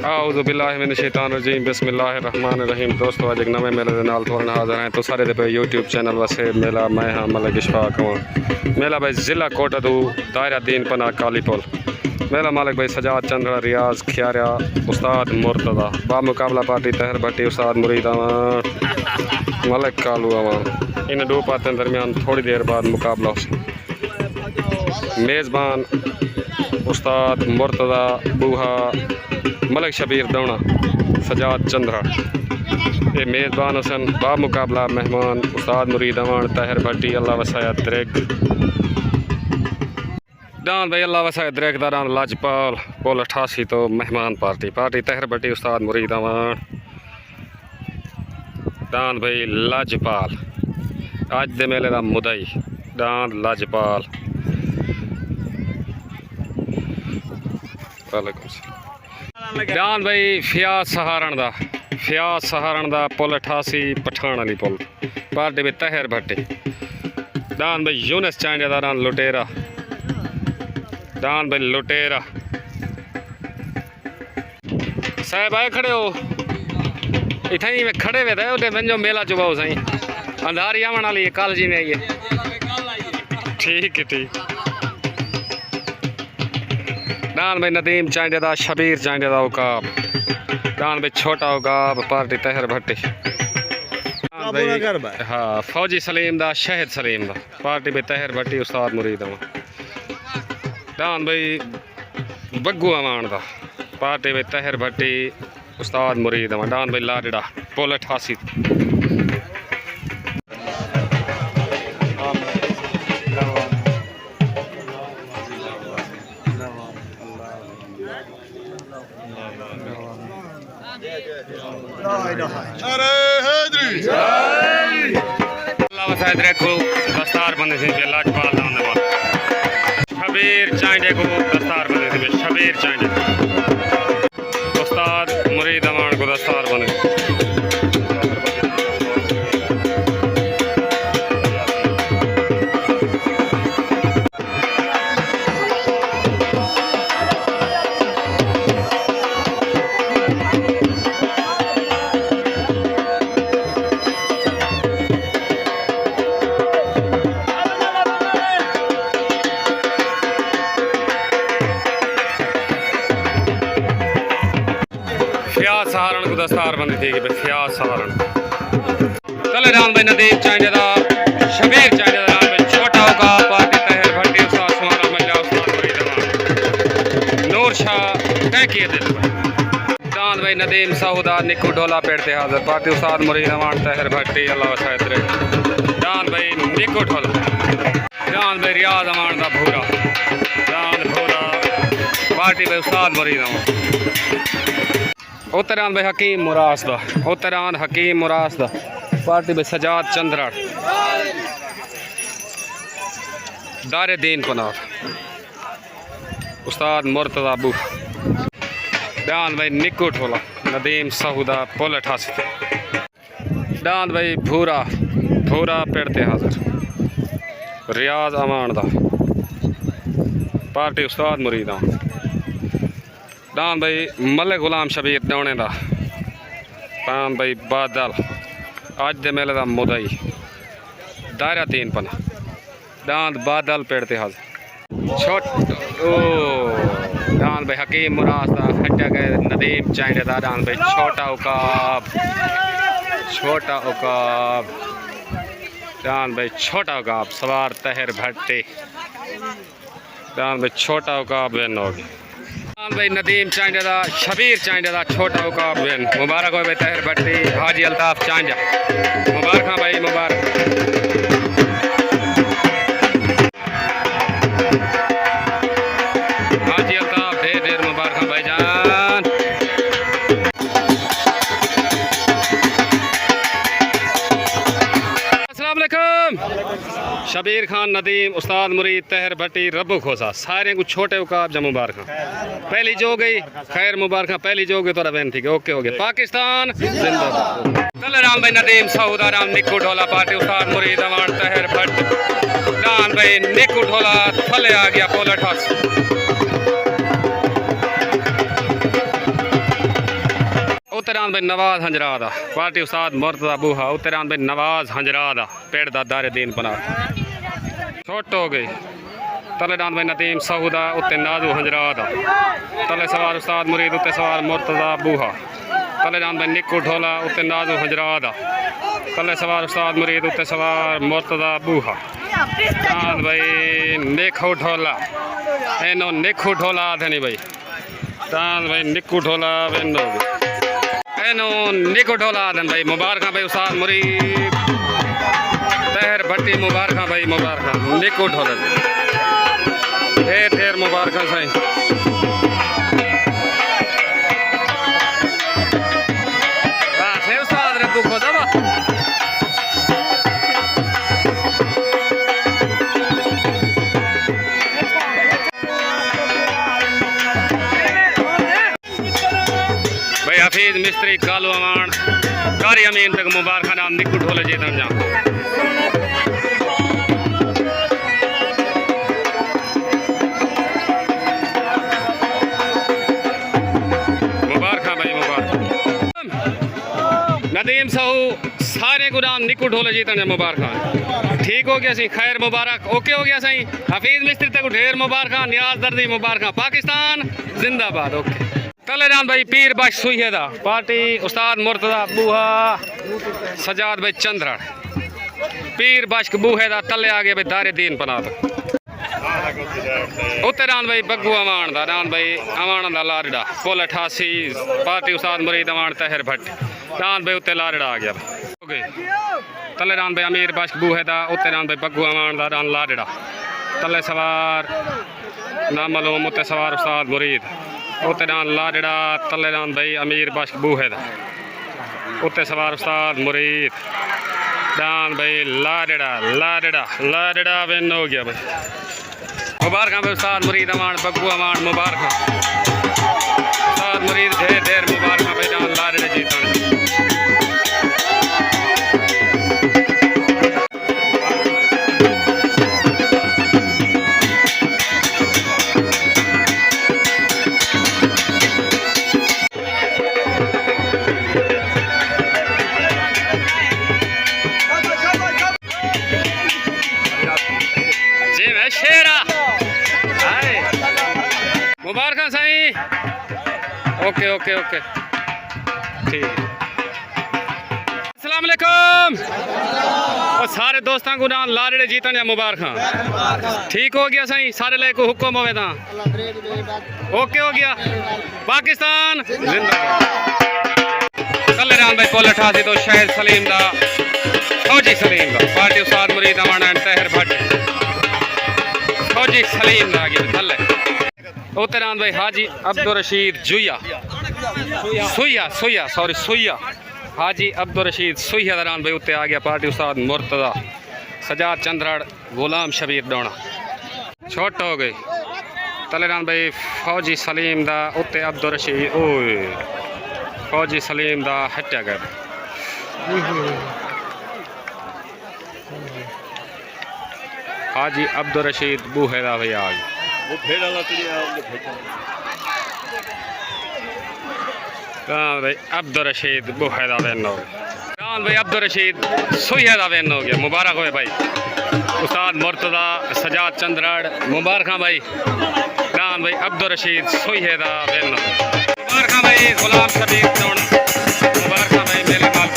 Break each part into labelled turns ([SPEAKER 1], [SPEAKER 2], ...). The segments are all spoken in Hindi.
[SPEAKER 1] आऊज़ु बिल्लाहि मिनश शैतानिर रजीम बिस्मिल्लाहिर रहमानिर रहीम। दोस्तों अज एक नवे मेले के नाल तुहाडे नाल हाज़िर हैं। तो सारे पे यूट्यूब चैनल वासे मेला मैं हाँ मलिक इशफाक हूँ। मेला भाई ज़िला कोटदू दायरा दीन पना कालीपुल। मेला मालिक भाई सजाद चंद्रा रियाज खियारिया उस्ताद मुर्तदा बा मुकाबला पार्टी तहर भट्टी उस्ताद मुरीद अवान मलिक कालू अवान। इन दो पार्टियों दरमियान थोड़ी देर बाद मुकाबला मेज़बान उस्ताद मुर्तदा बूहा मलिक शबीर दौना सजाद चंद्रा। ये मेज़बान हुसन बा मुकाबला मेहमान उस्ताद मुरीद अवान तहर भट्टी अल्लाह वसाया द्रेग डान भाई अल्लाह वसाया द्रेग दारान लाजपाल पोल 88 तो मेहमान पार्टी तहर भट्टी उस्ताद मुरीद अवान डान भाई लाजपाल अज दे मेले का मुदई डान लाजपाल। डान भाई फियाज सहारण दा पुल 88 पठान वाली पुल पार्टी में तहर भट्टी डान भाई यूनस चांडेदारान लुटेरा डान भाई लुटेरा साहब आए खड़े हो इतना ही में खड़े हुए थे उठे वंजो मेला चुबाओ साई अंधारी आवन वाली है कल जी में आई है ठीक है ठीक। डान भाई नदीम चांडेदा शबीर चांडेदा उकाब डान भाई छोटा उकाब पार्टी तहर भट्टी हाँ फौजी सलीम दा शहद सलीम दा पार्टी में तहर भट्टी उस्ताद मुरीद डान भाई बग्गू अमान दा पार्टी में तहर भट्टी उस्ताद मुरीद डान भाई लाडड़ा पुल 88 दस्तार बंद लाजपाल शबीर चांडे को दस्तार बंद शबीर चांडे उस्ताद मुरीद अमान को दस्तार बंद सहारण को दस्तार बंदी थी कि फियाज सहारण तले डान भाई नदीम चांडेदा शबीर चांडेदा डान भाई छोटा होगा पार्टी तहर भट्टी उस्ताद सुहाना मल्ला उस्ताद मुरीद नूर शाह कह किए दिल डान भाई नदीम साहुदा निकू ढोला पेड़ते हाजिर पार्टी उस्ताद मुरीद अवान तहर भट्टी अल्लाह वसायत डान भाई निकू ढोला डान भाई रियाज अवान दा भूरा डान भूरा पार्टी भाई उस्ताद मुरीद अवान उत्तरान भाई हकीम मुरासदा उत्तरान हकीम मुरासदा पार्टी भाई सजाद चंद्रा दारे दीन पनार उस्ताद मुर्तदा बू डान भाई निकू ठोला नदीम साहुदा पुल 88 डान भाई भूरा भूरा पेड़ते हाजिर रियाज अमान दा पार्टी उस्ताद मुरीद डान भाई मलिक गुलाम शबीर दौने दा डान भाई बादल अज दे मेले का मुदई दायरा तीन पना डान बादल पेड़ते हाजिर छोट ओ डान भाई हकीम मुरासदा हट्टा के नदीम चांडेदा डान भाई छोटा उकाब डान भाई छोटा उकाब सवार तहर भट्टी डान भाई छोटा उकाब वेन होगी डान भाई नदीम चांडेदा शबीर चांडेदा छोटा उकाब वेन मुबारक हो भाई तहर भट्टी हाजी अल्ताफ चांजा मुबारक हाँ भाई मुबारक हाजी अल्ताफ ढेर ढेर मुबारक हाँ भाई जान। अस्सलाम वालेकुम शबीर खान नदीम उस्ताद मुरीद तहर भट्टी रब्बू खोसा सारे को छोटे उकाब जब मुबारक पहली जो गई खैर मुबारक पहली जो गई तो बहन ठीक है ओके हो गया पाकिस्तान जिंदाबाद। राम भाई नदीम सऊदा राम निकू ढोला पार्टी उस्ताद मुरीद अवान तहर भट्ट डान भाई निकू ढोला थले आ गया पोल 88 रान भाई नवाज हंजरा दा पार्टी उस्ताद मुर्तजा बूहा उत्ते रान भाई नवाज हंजरा दा पेड़ दा दारे दीन पना छोट हो गई तले रान भाई नदीम सऊदा उत्ते नाजू हंजरा दा तले सवार उस्ताद मुरीद उत्ते सवार मुर्तजा बूहा तले रान भाई निक्कू ढोला उत्ते नाजू हंजरा दा तले सवार उस्ताद मुरीद उत्ते सवार मुर्तजा बूहा रान भाई निक्कू ढोला एनो निक्कू ढोला आधे भाई रान भाई निक्कू ढोला वेनो एनो निक्कू ढोला आधन भाई मुबारक भाई उस्ताद मुरीद तहर भट्टी मुबारक भाई मुबारक निक्कू ढोला ढेर मुबारक साईं उस्ताद रब्बू को दबा भाई हफीज मिस्त्री कालू अमान कारी अमीन तक मुबारक नाम निक्कू ढोले जेतन जा नदीम साहू सारे गुलाम निक्कू ढोले जीतने मुबारक ठीक हो गया सी खैर मुबारक ओके हो गया सही हफीज मिस्त्री तक ढेर मुबारक नियाज दर्दी मुबारक पाकिस्तान जिंदाबाद ओके तले रान भाई पीर बख्श सुहेदा पार्टी उस्ताद मुर्तजा बूहा सजाद भाई चंद्रा पीर बख्श बूहेदा तले आ गए भाई दारे दीन पना दो उत्ते रान भाई बग्गू अमान दा रान भाई अमान दा लारड़ा पुल 88 पार्टी उस्ताद मुरीद अमान तहर भट्ट रान भाई उत्ते लारड़ा आ गया हो गई तले रान भाई अमीर बख्श बूहेदा उत्ते रान भाई बग्गू अमान दा रान लारड़ा तले सवार नामलूम उत्ते सवार उस्ताद मुरीद उत्ते रान लारड़ा तले रान भाई अमीर बख्श बूहेदा उत्ते सवार उस्ताद मुरीद रान भाई लारड़ा लारड़ा लारड़ा विन हो गया भाई मुबारक भाई उस्ताद मुरीद अमान बग्गू अमान मुबारक उस्ताद मुरीद ढेर मुबारक भाई रान लारड़े जीतन मुबारक साईं ओके ओके ओके ठीक अस्सलाम वालेकुम और सारे दोस्तों को नाम लारड़े जीतन या मुबारक ठीक हो गया साईं सारे ले को हुक्म होवे ता ओके हो गया पाकिस्तान जिंदाबाद कल रान भाई पुल 88 तो शहर सलीम दा फौजी सलीम दा पार्टी उस्ताद मुरीद अमान तहर भट्ट फौजी सलीम दा आगे थले उत्ते रान भाई हाजी अब्दुल रशीद जुया सुइया सुइया सॉरी सुइया हाजी अब्दुल रशीद सुइया रान भाई उत्ते आ गया पार्टी उस्ताद मुर्तजा सजाद चंद्राड़ गुलाम शबीर डोना छोट हो गई तले रान भाई फौजी सलीम दा उत्ते अब्दुल रशीद ओए फौजी सलीम दा हट्या गया हाजी अब्दुल रशीद बूहेदा भाई आ गया भाई अब्दुल रशीद बुहेदा वेन हो गया भाई अब्दुल रशीद सुहेदा वेन हो गया मुबारक हो भाई उस्ताद मुर्तजा सजाद चंद्राड़ मुबारक भाई रान भाई अब्दुल रशीद सुहेदा वेन हो मुबारक भाई गुलाम शबीर मुबारक भाई मेले माल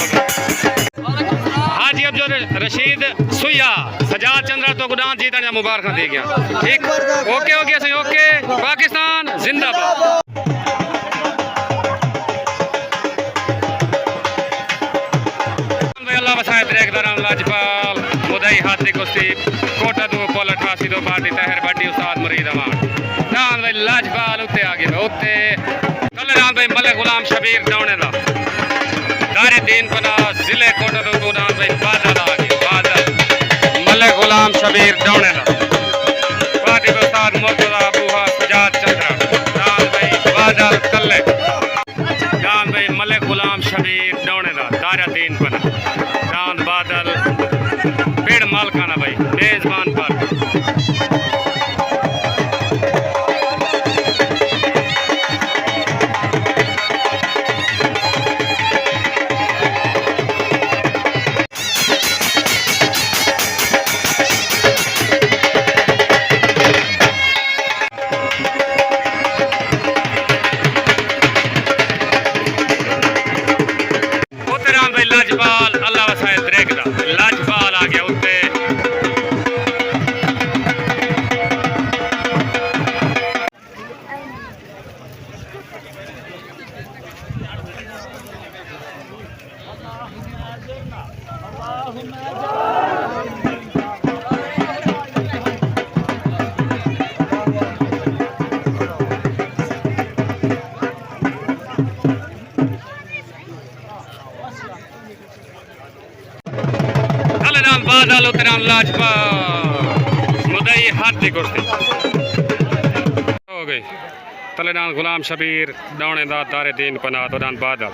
[SPEAKER 1] हाजी अब्दुल रशीद सुइया सजाद चंद्रा तो गुदान जीतन या मुबारक दे गया ठीक ओके हो गया सही ओके पाकिस्तान जिंदाबाद अल्लाह बसाए दराम लाजपाल मुदई हाथी कुश्ती कोटा दो पुल 88 दो पार्टी तहर भट्टी उस्ताद मुरीद अमान रान भाई लाजपाल उत्ते आ गए उत्ते कल रान भाई मलिक गुलाम शबीर डौने दा दारे दीन पना जिले कोटा दो रान भाई बादल आ गए बादल मलिक गुलाम शबीर डौने दा पार्टी उस्ताद मुर्तजा बूहा सजाद चंद्रा रान भाई बादल कल्ले रान भाई मलिक गुलाम शबीर डौने दा दारा दीन पना रान बादल पेड़ मालकाना भाई मेजबान पर बादल उतरान लाजपा मुदई हाथ दी कुर्सी हो गई तलेदान गुलाम शबीर दानेदार दारे दीन पना तोदान बादल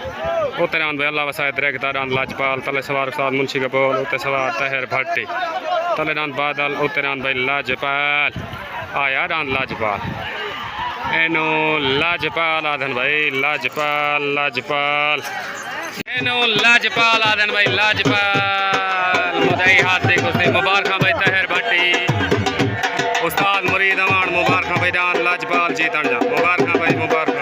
[SPEAKER 1] उतरान भाई अल्लाह वसायत रेगदारान लाजपाल तले सवार उस्ताद मुंशी कपूर उते सवार तहर भट्टी तलेदान बादल उतरान भाई लाजपाल आया दान लाजपाल एनो लाजपाल आधन भाई लाजपाल लाजपाल एनो लाजपाल आधन भाई लाजपाल मुदई हाथ दी कुर्सी मुबारक भाई तहर भट्टी उस्ताद मुरीद अमान मुबारक भाई दान लाजपाल जीतन जा मुबारक भाई मुबारक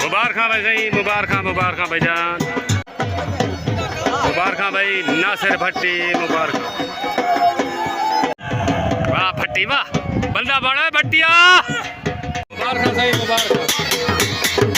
[SPEAKER 1] मुबारक भाई सही मुबारक भाई जान मुबारक भाई नासिर भट्टी मुबारक वाह भट्टी वाह बंदा बड़ा भट्टिया मुबारक सही मुबारक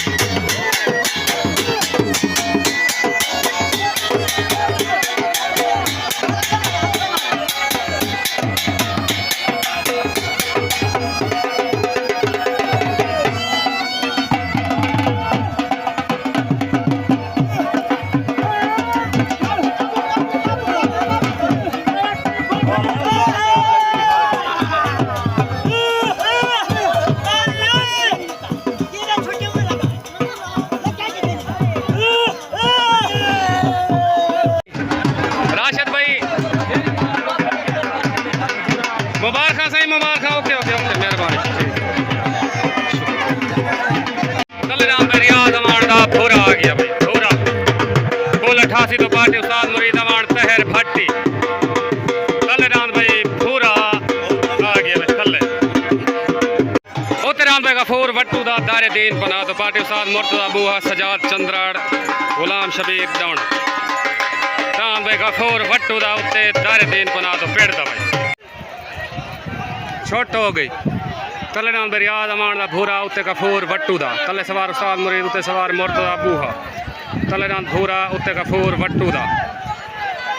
[SPEAKER 1] मुबारक ओके ओके ओके मेहरबानी तलेदान भाई रियाज अमान दा भूरा आ गया भाई भूरा कुल 88 तो पार्टी उस्ताद मुरीद अमान तहर भट्टी तलेदान भाई भूरा आ गया भाई थल्ले उतरान भाई गफूर वट्टू दा दारे दीन पना तो पार्टी उस्ताद मुर्तजा बूहा सजाद चंद्राड़ गुलाम शबीर दौड़ तान भाई गफूर वट्टू दा उत्ते दारे दीन पना तो पेड़ दा भाई छोट हो गई तलेदान भाई रियाज अमान दा भूरा उत्ते गफूर वट्टू दा तले सवार उस्ताद मुरीद उत्ते सवार मुर्तजा बूहा तलेदान भूरा उत्ते गफूर वट्टू दा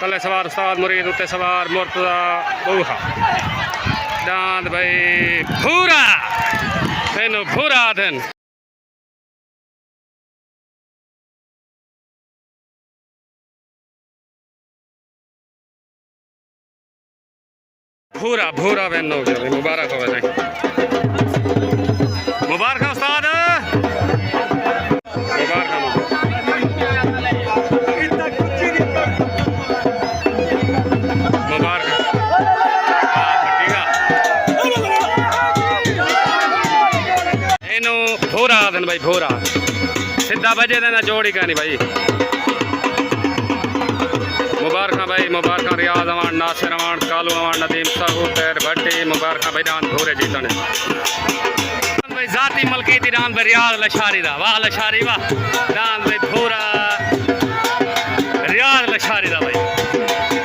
[SPEAKER 1] तले सवार उस्ताद मुरीद उत्ते सवार मुर्तजा बूहा दांद भाई भूरा तेनो भूरा धन भूरा भूरा बहन हो गया मुबारक हो भाई मुबारक उस्ताद मुबारक मुबारक एनो भूरा दिन भाई भूरा सीधा बजे देना जोड़ी का नहीं भाई मुबारक भाई मुबारक रियाज अमान नासिर अमान कालू अमान नदीम साहू तैर भट्टी मुबारक भाई दान भूरे जीतने भाई जाती मलकी थी दान भाई रियाज लशारी दा वाह लशारी वाह दान भाई भूरा रियाज लशारी दा भाई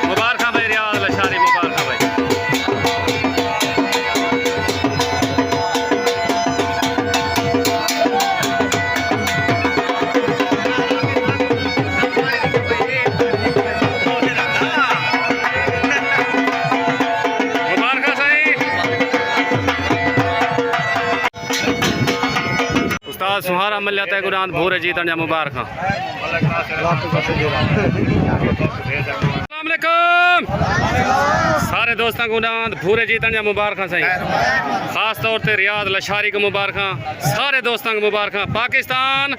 [SPEAKER 1] मुबारक भाई रियाज लशारी मुबारक भाई सुहारा मल्ला तय गुरान भूरे जीतन जा मुबारक सारे दोस्तों को गुरान भूरे जीतन जा मुबारक सही खास तौर पे रियाज लशारी को मुबारक सारे दोस्तों को मुबारक पाकिस्तान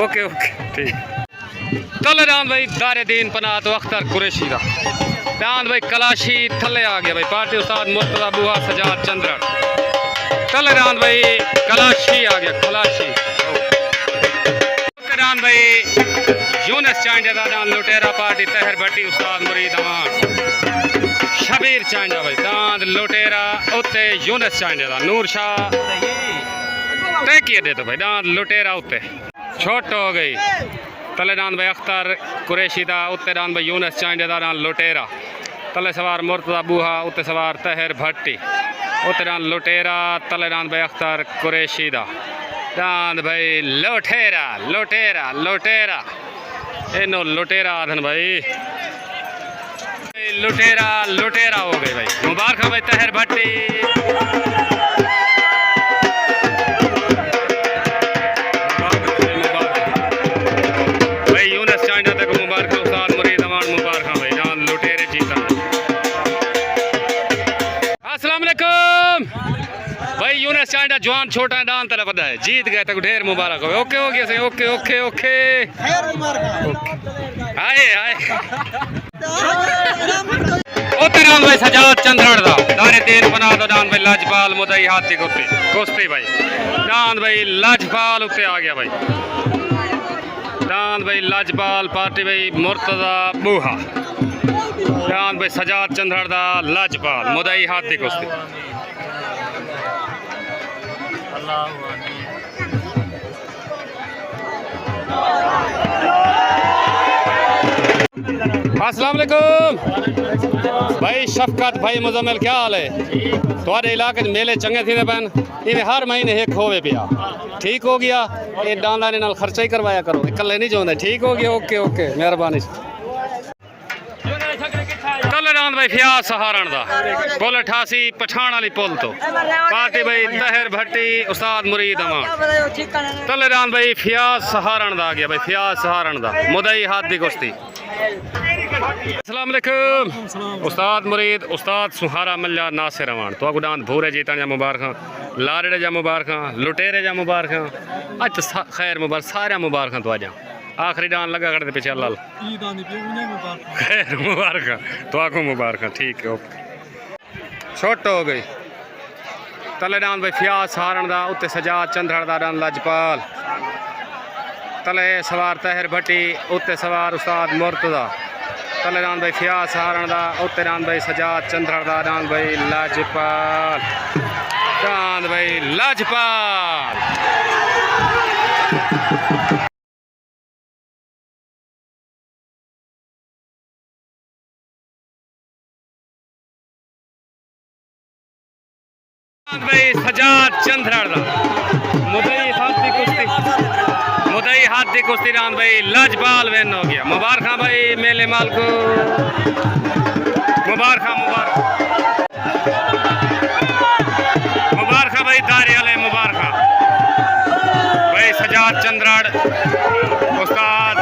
[SPEAKER 1] ओके ओके ठीक तलेदान भाई दारे दीन पना तो अख्तर कुरैशी का दान भाई कलाशी थले आ गया भाई पार्टी उस्ताद मुर्तजा बूहा सजाद चंद्रा तलेदान भाई कलाशी आ गया कलाशी तलेदान भाई यूनस चांजा दान लुटेरा पार्टी तहर भट्टी उस्ताद मुरीद अमान शबीर चांजा भाई दान लुटेरा उत्ते यूनस चांजा दा नूर शाह तय किए दे तो भाई दान लुटेरा उत्ते छोट हो गई तलेदान भाई अख्तर कुरैशी दा उत्ते दान भाई यूनस चांजा दा दान लुटेरा तले सवार मुर्तजा बूहा उत्ते सवार तहर भट्टी उत्ते रान लुटेरा तले रान भाई अख्तर कुरैशी दा रान भाई लुटेरा लुटेरा लुटेरा इनो लुटेरा आधन भाई लुटेरा लुटेरा हो गए भाई। मुबारक भाई तहर भट्टी भाई यूनस चाइना तक मुबारक उस्ताद मुरीद अमान मुबारक भाई जान लुटेरे जीता। अस्सलाम वालेकुम भाई यूनस चाइना जवान छोटा डान तरफ पता है जीत गए तक ढेर मुबारक हो। ओके हो गया सही ओके ओके ओके हाय हाय ओतेरान भाई सजाद चंद्रड़ दा दारे देर बना दो डान भाई लाजपाल मुदई हाथी कुश्ती कुश्ती भाई डान भाई लाजपाल उत्ते आ गया भाई डान भाई लाजपाल पार्टी भाई मुर्तजा बूहा डान भाई सजाद चंद्रड़ दा लाजपाल मुदई हाथी कुश्ती। अस्सलाम वालेकुम भाई शफकत भाई मुजम्मिल क्या हाल है थोड़े इलाके मेले चंगे थी पैन इन्हें हर महीने एक होवे पिया ठीक हो गया ये डांदा ने नाल खर्चा ही करवाया करो इकल्ले नहीं चाहते ठीक हो गया ओके ओके मेहरबानी। तलेरान भाई फियाज सहारण दा पुल 88 पठान वाली पुल तो पार्टी भाई तहर भट्टी उस्ताद मुरीद अमान तलेरान भाई फियाज सहारण दा आ गया भाई फियाज सहारण दा मुदई हाथ दी कुश्ती। अस्सलाम वालेकुम उस्ताद मुरीद उस्ताद सुहारा मल्ला नासिर अमान तो गुडान भूरे जीतन जा मुबारक लारड़े जा मुबारक लुटेरे जा मुबारक अच खैर मुबारक सारा मुबारक तो आजा आखिरी डान लगा करते पीछे लाल खैर मुबारक तो आको मुबारक ठीक है ओके छोट हो गई। तले डान भाई फियाज सहारण दा उत्ते सजाद चंद्रड़ दा डान लाजपाल तले सवार तहर भट्टी उत्ते सवार उस्ताद मुर्तजा तले डान भाई फियाज सहारण दा उत्ते डान भाई सजाद चंद्रड़ दा डान भाई लाजपाल डान भाई लाजपाल। भाई सजाद चंद्रड़ दा मुदई हाथी कुश्ती रान भाई लाजपाल वेन हो गया मुबारक भाई मेले माल को मुबारक मुबारक भाई दारे वाले मुबारक भाई सजाद चंद्रड़ उस्ताद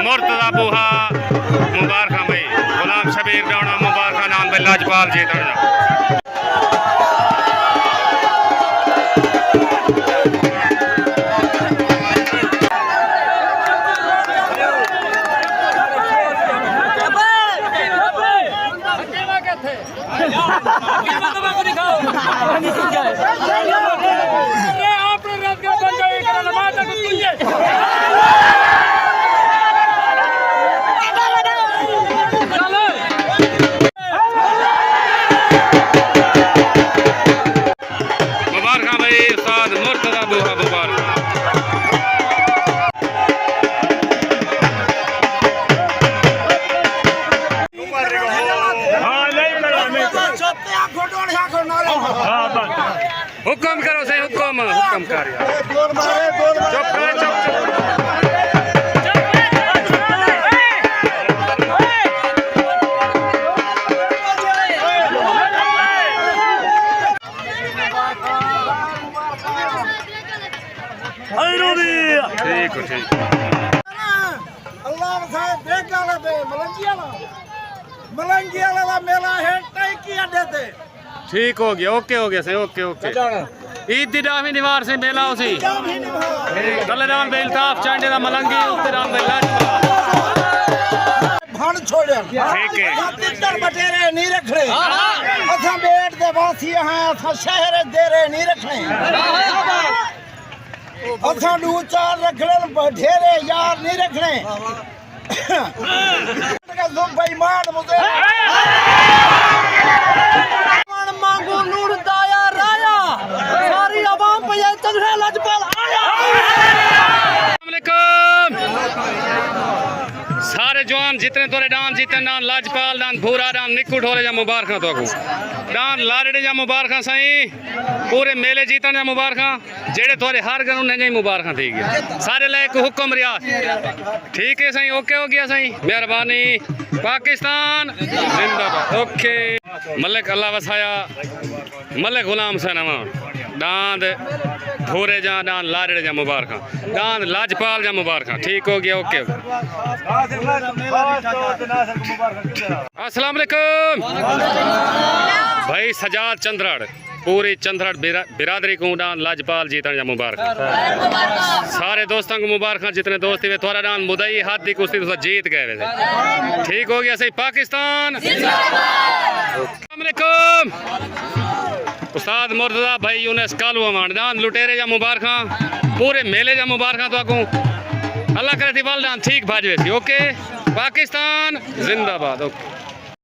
[SPEAKER 1] मुर्तजा बूहा मुबारक भाई गुलाम शबीर डाउना मुबारक नाम भाई लाजपाल जीत हुक्म करो सही हुक्म हुक्म कर चुप कर चुप ठीक हो ठीक
[SPEAKER 2] अल्लाह साहब देख वाला पे मलंगी वाला मेला है टैकी अड्डे ते
[SPEAKER 1] ठीक हो गया सही ओके ओके ईद दी डावी निवार से मेला उसी तलेरान बेलताफ चांडे दा मलंगी उत्तरान बेला
[SPEAKER 2] भण छोड़े
[SPEAKER 1] ठीक है
[SPEAKER 2] तितर बटेरे नहीं रखने असा बेट दे वासी हैं असा शहर देरे नहीं रखने असा दू चार रखने बटेरे यार नहीं रखने का जुम बेईमान मुझे मांगो नूर दाया राया सारी आवाम पे ये चंद्रा लाजपाल आया।
[SPEAKER 1] सारे जवान जितने तोरे डान जीतन डान लाजपाल डान भूरा डान निक्कू ढोले जा मुबारक तो डान लारड़े जा मुबारक साईं पूरे मेले जीतन जा मुबारक जेड़े तोरे हार गए उन्हें जी मुबारक थी गया सारे लायक हुक्म रियाज ठीक है साईं ओके हो गया साईं मेहरबानी पाकिस्तान जिंदाबाद ओके मलिक अल्लाह वसाया मलिक गुलाम सैनवा डांद भोरे जा डांद लारड़े जा मुबारक डांद लाजपाल जा मुबारक ठीक हो गया ओके अस्सलाम वालेकुम भाई सजाद चंद्रड़ पूरी चंद्रड़ बिरादरी को डांद लाजपाल जीतन जा मुबारक सारे दोस्तों को मुबारक जितने दोस्त थे थोड़ा डांद मुदई हाथ दी कुश्ती तो जीत गए वैसे ठीक हो गया सही पाकिस्तान अस्सलाम वालेकुम उस्ताद मुर्तजा भाई यूनिस कालू अमान डांद लुटेरे जा मुबारक पूरे मेले जा मुबारक तो आकू अल्लाह करे थी वाल डांद ठीक भाजवे सी ओके पाकिस्तान जिंदाबाद ओके